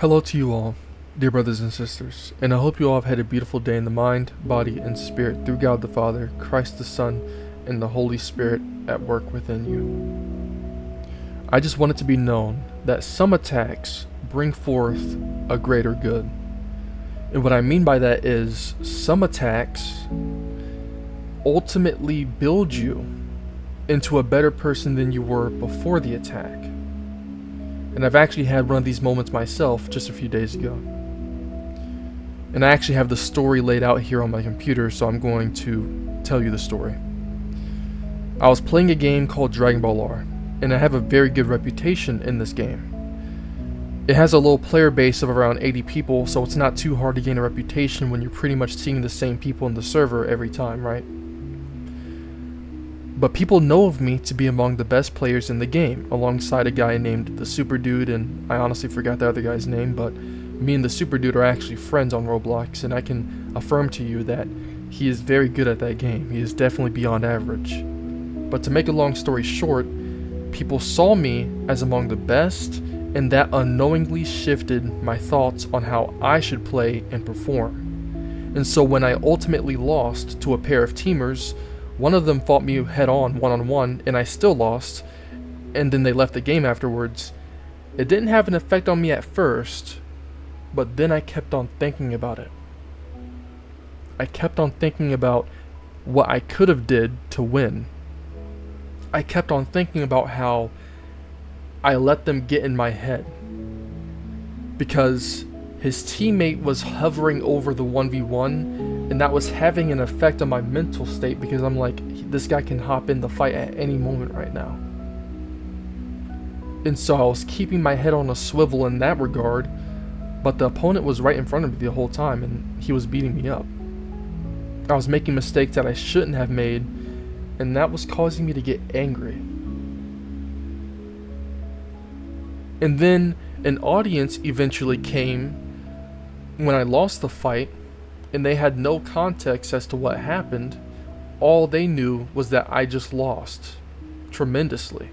Hello to you all, dear brothers and sisters, and I hope you all have had a beautiful day in the mind, body, and spirit through God the Father, Christ the Son, and the Holy Spirit at work within you. I just want it to be known that some attacks bring forth a greater good. And what I mean by that is some attacks ultimately build you into a better person than you were before the attack. And I've actually had one of these moments myself just a few days ago. And I actually have the story laid out here on my computer, so I'm going to tell you the story. I was playing a game called Dragon Ball R, and I have a very good reputation in this game. It has a low player base of around 80 people, so it's not too hard to gain a reputation when you're pretty much seeing the same people in the server every time, right? But people know of me to be among the best players in the game, alongside a guy named the Super Dude, and I honestly forgot the other guy's name, but me and the Super Dude are actually friends on Roblox, and I can affirm to you that he is very good at that game. He is definitely beyond average. But to make a long story short, people saw me as among the best, and that unknowingly shifted my thoughts on how I should play and perform. And so when I ultimately lost to a pair of teamers, one of them fought me head-on, one-on-one, and I still lost, and then they left the game afterwards. It didn't have an effect on me at first, but then I kept on thinking about it. I kept on thinking about what I could have did to win. I kept on thinking about how I let them get in my head, because his teammate was hovering over the 1v1, and that was having an effect on my mental state, because I'm like, this guy can hop in the fight at any moment right now. And so I was keeping my head on a swivel in that regard, but the opponent was right in front of me the whole time, and he was beating me up. I was making mistakes that I shouldn't have made, and that was causing me to get angry. And then an audience eventually came when I lost the fight, and they had no context as to what happened. All they knew was that I just lost tremendously.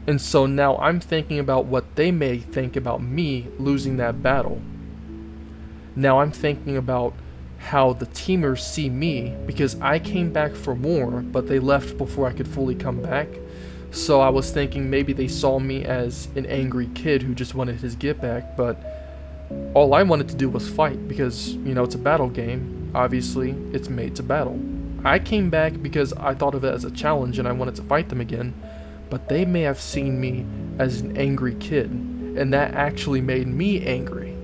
And so now I'm thinking about what they may think about me losing that battle. Now I'm thinking about how the teamers see me, because I came back for more, but they left before I could fully come back. So I was thinking maybe they saw me as an angry kid who just wanted his get back, but all I wanted to do was fight, because, it's a battle game. Obviously, it's made to battle. I came back because I thought of it as a challenge and I wanted to fight them again, but they may have seen me as an angry kid, and that actually made me angry.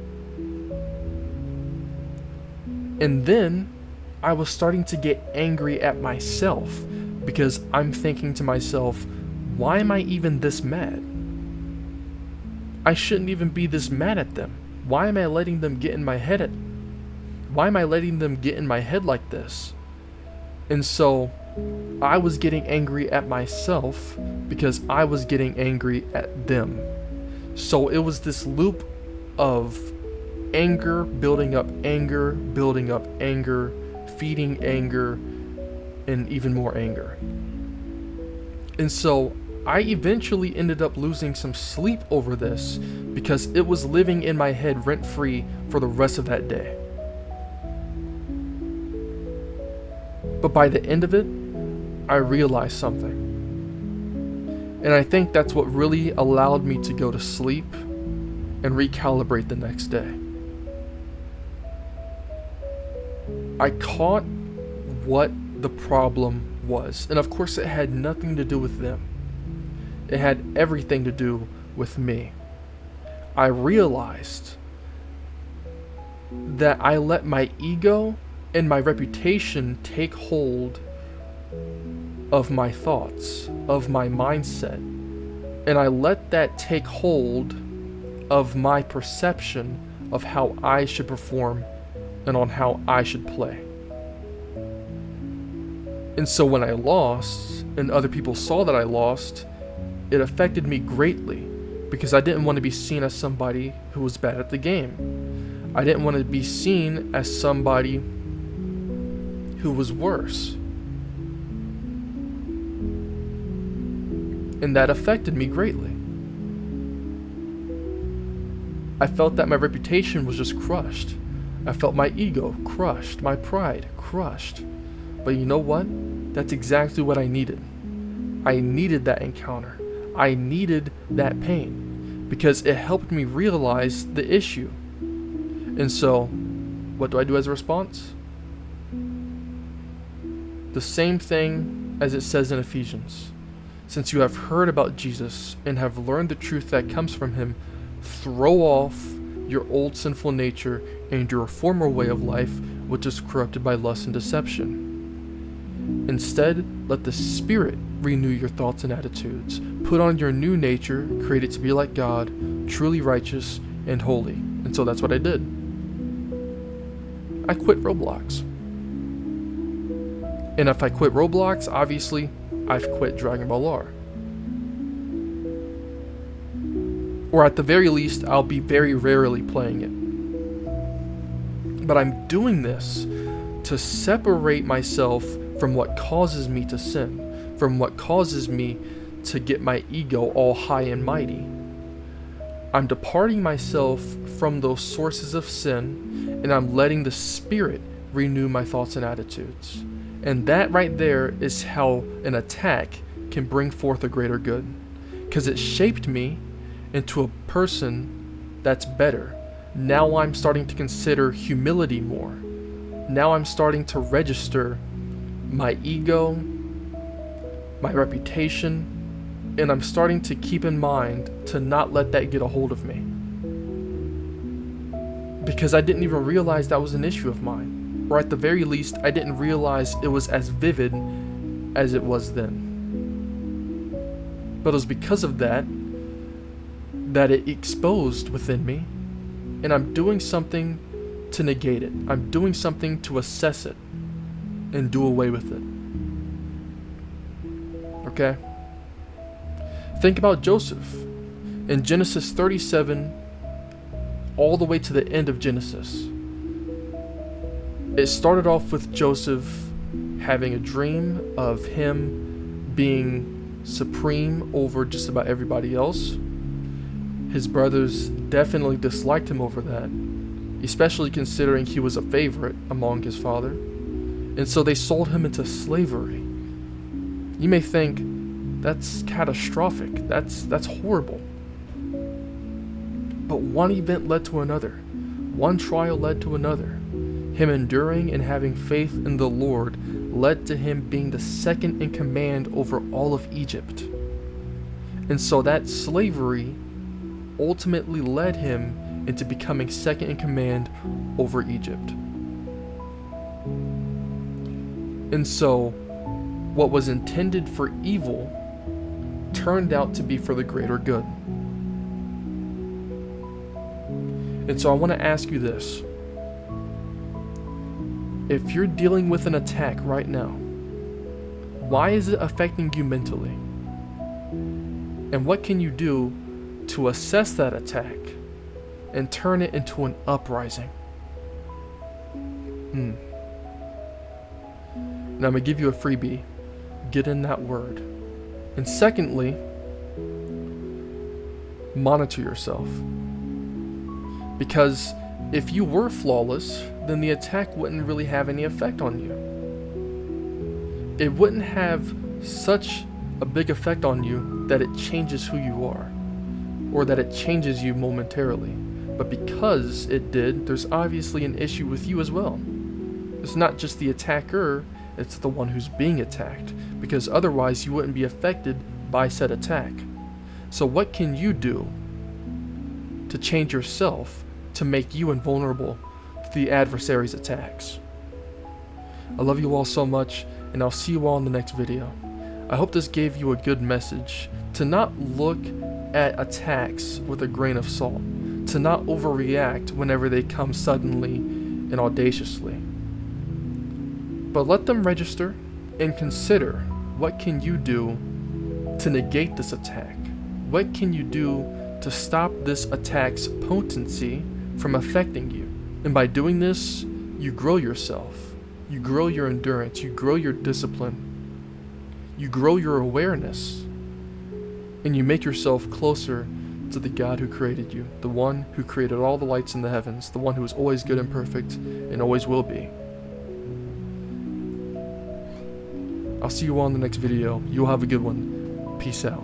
And then I was starting to get angry at myself, because I'm thinking to myself, why am I even this mad? I shouldn't even be this mad at them. Why am I letting them get in my head? Why am I letting them get in my head like this? And so I was getting angry at myself because I was getting angry at them. So it was this loop of anger, building up anger, building up anger, feeding anger, and even more anger. And so I eventually ended up losing some sleep over this, because it was living in my head rent-free for the rest of that day. But by the end of it, I realized something. And I think that's what really allowed me to go to sleep and recalibrate the next day. I caught what the problem was. And of course it had nothing to do with them. It had everything to do with me. I realized that I let my ego and my reputation take hold of my thoughts, of my mindset, and I let that take hold of my perception of how I should perform and on how I should play. And so when I lost, and other people saw that I lost, it affected me greatly, because I didn't want to be seen as somebody who was bad at the game. I didn't want to be seen as somebody who was worse. And that affected me greatly. I felt that my reputation was just crushed. I felt my ego crushed, my pride crushed. But you know what? That's exactly what I needed. I needed that encounter. I needed that pain because it helped me realize the issue. And so, what do I do as a response? The same thing as it says in Ephesians. Since you have heard about Jesus and have learned the truth that comes from him, throw off your old sinful nature and your former way of life, which is corrupted by lust and deception. Instead, let the Spirit renew your thoughts and attitudes. Put on your new nature, created to be like God, truly righteous and holy. And so that's what I did. I quit Roblox. And if I quit Roblox, obviously, I've quit Dragon Ball R. Or at the very least, I'll be very rarely playing it. But I'm doing this to separate myself from what causes me to sin, from what causes me to get my ego all high and mighty. I'm departing myself from those sources of sin, and I'm letting the Spirit renew my thoughts and attitudes. And that right there is how an attack can bring forth a greater good. Because it shaped me into a person that's better. Now I'm starting to consider humility more. Now I'm starting to register my ego, my reputation, and I'm starting to keep in mind to not let that get a hold of me. Because I didn't even realize that was an issue of mine. Or at the very least, I didn't realize it was as vivid as it was then. But it was because of that it exposed within me, and I'm doing something to negate it. I'm doing something to assess it and do away with it. Okay? Think about Joseph in Genesis 37 all the way to the end of Genesis. It started off with Joseph having a dream of him being supreme over just about everybody else. His brothers definitely disliked him over that, especially considering he was a favorite among his father. And so they sold him into slavery. You may think, that's catastrophic, that's horrible. But one event led to another. One trial led to another. Him enduring and having faith in the Lord led to him being the second in command over all of Egypt. And so that slavery ultimately led him into becoming second in command over Egypt. And so what was intended for evil turned out to be for the greater good. And so I want to ask you this. If you're dealing with an attack right now, why is it affecting you mentally? And what can you do to assess that attack and turn it into an uprising? And I'm going to give you a freebie. Get in that word. And secondly, monitor yourself. Because if you were flawless, then the attack wouldn't really have any effect on you. It wouldn't have such a big effect on you that it changes who you are, or that it changes you momentarily. But because it did, there's obviously an issue with you as well. It's not just the attacker, it's the one who's being attacked, because otherwise you wouldn't be affected by said attack. So what can you do to change yourself to make you invulnerable to the adversary's attacks? I love you all so much, and I'll see you all in the next video. I hope this gave you a good message to not look at attacks with a grain of salt, to not overreact whenever they come suddenly and audaciously. But let them register and consider, what can you do to negate this attack? What can you do to stop this attack's potency from affecting you? And by doing this, you grow yourself. You grow your endurance. You grow your discipline. You grow your awareness. And you make yourself closer to the God who created you, the one who created all the lights in the heavens, the one who is always good and perfect, and always will be. I'll see you all in the next video. You'll have a good one. Peace out.